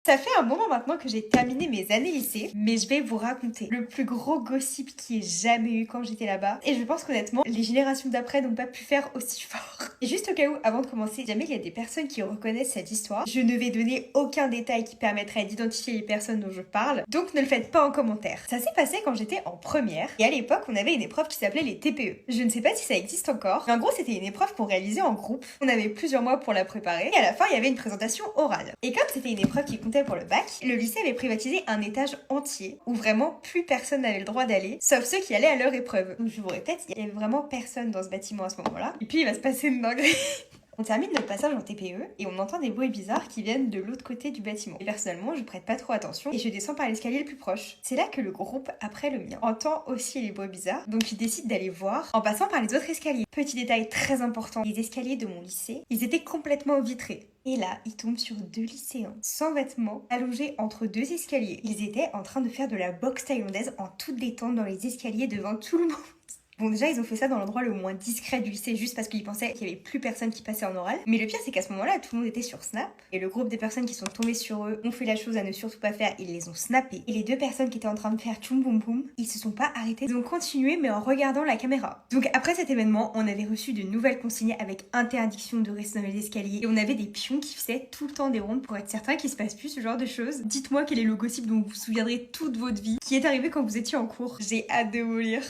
Ça fait un moment maintenant que j'ai terminé mes années lycée, mais je vais vous raconter le plus gros gossip qui ait jamais eu quand j'étais là-bas. Et je pense qu'honnêtement, les générations d'après n'ont pas pu faire aussi fort. Et juste au cas où, avant de commencer, si jamais il y a des personnes qui reconnaissent cette histoire, je ne vais donner aucun détail qui permettrait d'identifier les personnes dont je parle, donc ne le faites pas en commentaire. Ça s'est passé quand j'étais en première, et à l'époque, on avait une épreuve qui s'appelait les TPE. Je ne sais pas si ça existe encore, mais en gros, c'était une épreuve qu'on réalisait en groupe. On avait plusieurs mois pour la préparer, et à la fin, il y avait une présentation orale. Et comme c'était une épreuve qui comptait pour le bac, le lycée avait privatisé un étage entier où vraiment plus personne n'avait le droit d'aller, sauf ceux qui allaient à leur épreuve. Donc je vous répète, il y avait vraiment personne dans ce bâtiment à ce moment-là. Et puis il va se passer une dinguerie. On termine notre passage en TPE et on entend des bruits bizarres qui viennent de l'autre côté du bâtiment. Et personnellement, je prête pas trop attention et je descends par l'escalier le plus proche. C'est là que le groupe, après le mien, entend aussi les bruits bizarres, donc ils décident d'aller voir en passant par les autres escaliers. Petit détail très important, les escaliers de mon lycée, ils étaient complètement vitrés. Et là, ils tombent sur deux lycéens, sans vêtements, allongés entre deux escaliers. Ils étaient en train de faire de la boxe thaïlandaise en toute détente dans les escaliers devant tout le monde. Bon, déjà, ils ont fait ça dans l'endroit le moins discret du lycée, juste parce qu'ils pensaient qu'il y avait plus personne qui passait en oral. Mais le pire, c'est qu'à ce moment-là, tout le monde était sur Snap. Et le groupe des personnes qui sont tombées sur eux ont fait la chose à ne surtout pas faire, ils les ont snappés. Et les deux personnes qui étaient en train de faire tchoum boum boum, ils se sont pas arrêtés. Ils ont continué, mais en regardant la caméra. Donc après cet événement, on avait reçu de nouvelles consignes avec interdiction de rester dans les escaliers. Et on avait des pions qui faisaient tout le temps des rondes pour être certain qu'il se passe plus ce genre de choses. Dites-moi quel est le gossip dont vous vous souviendrez toute votre vie, qui est arrivé quand vous étiez en cours. J'ai hâte de vous lire.